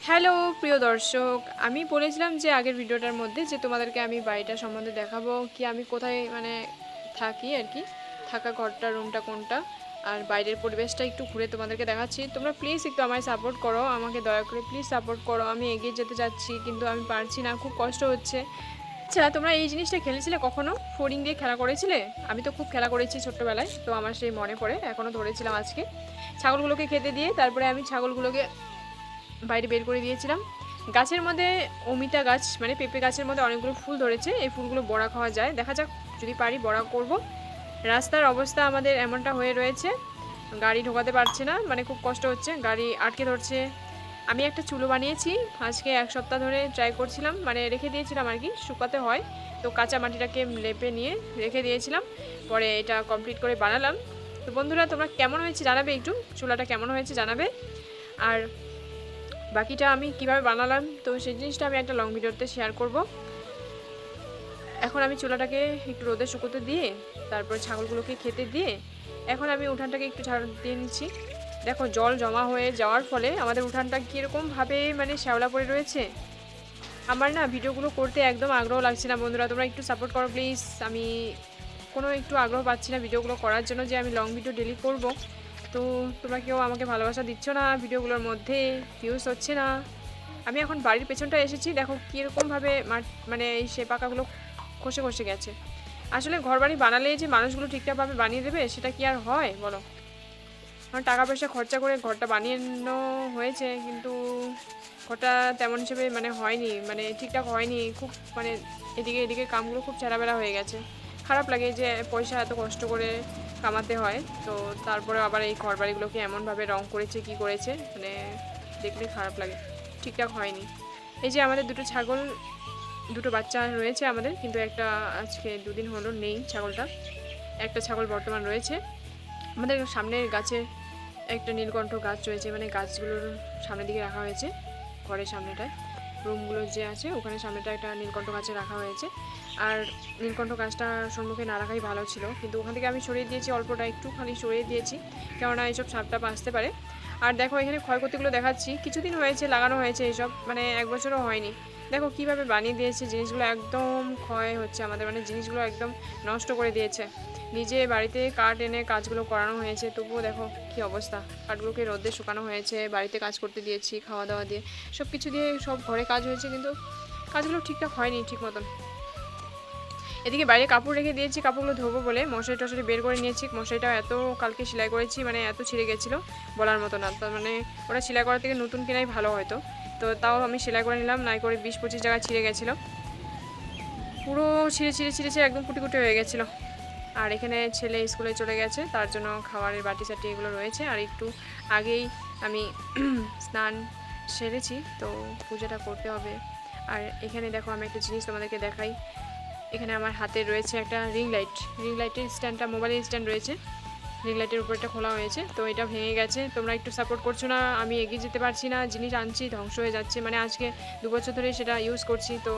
Hello প্রিয় দর্শক, আমি বলেছিলাম যে আগের ভিডিওটার মধ্যে যে তোমাদেরকে আমি বাড়িটা সম্বন্ধে দেখাবো, কি আমি কোথায় থাকি আর কি, থাকা ঘরটা রুমটা কোনটা, আর বাইরের পরিবেশটা একটু ঘুরে তোমাদেরকে দেখাচ্ছি। তোমরা প্লিজ একটু আমায় সাপোর্ট করো, আমাকে দয়া করে প্লিজ সাপোর্ট করো। আমি এগিয়ে যেতে চাচ্ছি কিন্তু আমি পারছি না, খুব কষ্ট হচ্ছে। আচ্ছা, তোমরা এই জিনিসটা খেলেছিলে কখনো? ফড়িং দিয়ে খেলা করেছিলে? আমি তো খুব খেলা করেছি ছোট্টবেলায়, তো আমার সেই মনে পড়ে, এখনও ধরেছিলাম আজকে। ছাগলগুলোকে খেতে দিয়ে তারপরে আমি ছাগলগুলোকে বাইরে বের করে দিয়েছিলাম। গাছের মধ্যে অমিতা গাছ মানে পেঁপে গাছের মধ্যে অনেকগুলো ফুল ধরেছে, এই ফুলগুলো বড়া খাওয়া যায়, দেখা যাক যদি পারি বড়া করব। রাস্তার অবস্থা আমাদের এমনটা হয়ে রয়েছে, গাড়ি ঢোকাতে পারছে না, মানে খুব কষ্ট হচ্ছে, গাড়ি আটকে ধরছে। আমি একটা চুলো বানিয়েছি, আজকে 1 সপ্তাহ ধরে ট্রাই করছিলাম, মানে রেখে দিয়েছিলাম আর কি, শুকাতে হয় তো কাঁচা মাটিটাকে লেপে নিয়ে রেখে দিয়েছিলাম, পরে এটা কমপ্লিট করে বানালাম। তো বন্ধুরা, তোমরা কেমন হয়েছে জানাবে, একটু চুলাটা কেমন হয়েছে জানাবে। আর বাকিটা আমি কিভাবে বানালাম তো সেই জিনিসটা আমি একটা লং ভিডিওতে শেয়ার করব। এখন আমি চুলাটাকে একটু রোদে শুকোতে দিয়ে তারপর ছাগলগুলোকে খেতে দিয়ে এখন আমি উঠানটাকে একটু ঝাড় দিয়ে নিচ্ছি। দেখো, জল জমা হয়ে যাওয়ার ফলে আমাদের উঠানটা কীরকমভাবে শ্যাওলা পড়ে রয়েছে। আমার না ভিডিওগুলো করতে একদম আগ্রহ লাগছে না বন্ধুরা, তোমরা একটু সাপোর্ট করো প্লিজ। আমি কোনো একটু আগ্রহ পাচ্ছি না ভিডিওগুলো করার জন্য, যে আমি লং ভিডিও ডেলি করব। তো তোমরা কেউ আমাকে ভালোবাসা দিচ্ছ না, ভিডিওগুলোর মধ্যে ভিউজ হচ্ছে না। আমি এখন বাড়ির পেছনটা এসেছি, দেখো কীরকমভাবে এই সে পাকাগুলো খসে খসে গেছে। আসলে ঘর বাড়ি বানালে যে মানুষগুলো ঠিকঠাকভাবে বানিয়ে দেবে সেটা কি আর হয় বলো? আমার টাকা পয়সা খরচা করে ঘরটা বানিয়ে হয়েছে, কিন্তু ঘরটা তেমন হিসেবে হয়নি, ঠিকঠাক হয়নি। খুব এদিকে এদিকে কামগুলো খুব ছেঁড়াবেড়া হয়ে গেছে। খারাপ লাগে যে পয়সা এত কষ্ট করে কামাতে হয়, তো তারপরে আবার এই ঘর বাড়িগুলোকে এমনভাবে রং করেছে কি করেছে, দেখলে খারাপ লাগে, ঠিকঠাক হয়নি। এই যে আমাদের দুটো বাচ্চা রয়েছে আমাদের, কিন্তু একটা আজকে 2 দিন হলো নেই ছাগলটা। একটা ছাগল বর্তমান রয়েছে আমাদের সামনের গাছে, একটা নীলকণ্ঠ গাছ রয়েছে, গাছগুলোর সামনের দিকে রাখা হয়েছে, ঘরের সামনেটায় রুমগুলো যে আছে ওখানে সামনেটা একটা নীলকণ্ঠ গাছে রাখা হয়েছে। আর নীলকণ্ঠ গাছটা সম্মুখে না রাখাই ভালো ছিল, কিন্তু ওখান থেকে আমি সরিয়ে দিয়েছি, অল্পটা একটু খালি সরিয়ে দিয়েছি, কেননা এইসব সাপটাপ আসতে পারে। আর দেখো এখানে ক্ষয়ক্ষতিগুলো দেখাচ্ছি, কিছুদিন হয়েছে লাগানো হয়েছে, এইসব 1 বছরও হয়নি। দেখো কিভাবে বানিয়ে দিয়েছে, জিনিসগুলো একদম ক্ষয় হচ্ছে আমাদের, জিনিসগুলো একদম নষ্ট করে দিয়েছে। নিজে বাড়িতে কাঠ এনে কাজগুলো করানো হয়েছে, তবুও দেখো কি অবস্থা। কাঠগুলোকে রোদে শুকানো হয়েছে, বাড়িতে কাজ করতে দিয়েছি, খাওয়া দাওয়া দিয়ে সব কিছু দিয়ে সব ঘরে কাজ হয়েছে, কিন্তু কাজগুলো ঠিকঠাক হয়নি ঠিক মতন। এদিকে বাইরে কাপড় রেখে দিয়েছি, কাপড়গুলো ধোবো বলে মশারি টশারি বের করে নিয়েছি। মশারিটা এত কালকে সেলাই করেছি, এত ছিঁড়ে গেছিলো বলার মতো না। তার ওটা সেলাই করার থেকে নতুন কেনাই ভালো হয়তো, তো তাও আমি সেলাই করে নিলাম, নাই করে 20-25 জায়গায় ছিঁড়ে গেছিলো, পুরো ছিঁড়ে একদম কুটি কুটি হয়ে গেছিলো। আর এখানে ছেলে স্কুলে চলে গেছে, তার জন্য খাবারের বাটি চাটি এগুলো রয়েছে। আর একটু আগেই আমি স্নান সেরেছি, তো পূজাটা করতে হবে। আর এখানে দেখো আমি একটা জিনিস তোমাদেরকে দেখাই, এখানে আমার হাতে রয়েছে একটা রিং লাইটের স্ট্যান্ডটা, মোবাইলের স্ট্যান্ড রয়েছে, রিং লাইটের উপরটা খোলা হয়েছে, তো এটা ভেঙে গেছে। তোমরা একটু সাপোর্ট করছো না, আমি এগিয়ে যেতে পারছি না, জিনিস আনছি ধ্বংস হয়ে যাচ্ছে, আজকে 2 বছর ধরে সেটা ইউজ করছি, তো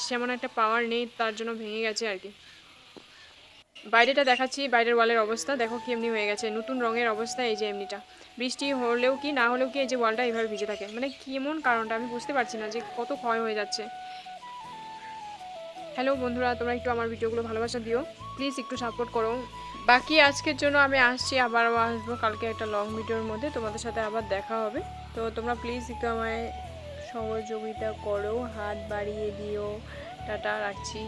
সেমন একটা পাওয়ার নেই, তার জন্য ভেঙে গেছে আর কি। বাইরেটা দেখাচ্ছি, বাইরের ওয়ালের অবস্থা দেখো কি এমনি হয়ে গেছে, নতুন রঙের অবস্থা। এই যে এমনিটা বৃষ্টি হলেও কি না হলেও কি এই যে ওয়ালটা এইভাবে ভিজে থাকে, কেমন কারণটা আমি বুঝতে পারছি না, যে কত ক্ষয় হয়ে যাচ্ছে। হ্যালো বন্ধুরা, তোমরা একটু আমার ভিডিওগুলো ভালোবাসা দিও প্লিজ, একটু সাপোর্ট করো। বাকি আজকের জন্য আমি আসছি, আবারও আসবো কালকে একটা লং ভিডিওর মধ্যে, তোমাদের সাথে আবার দেখা হবে। তো তোমরা প্লিজ একটু আমায় সহযোগিতা করো, হাত বাড়িয়ে দিও। টাটা, রাখছি।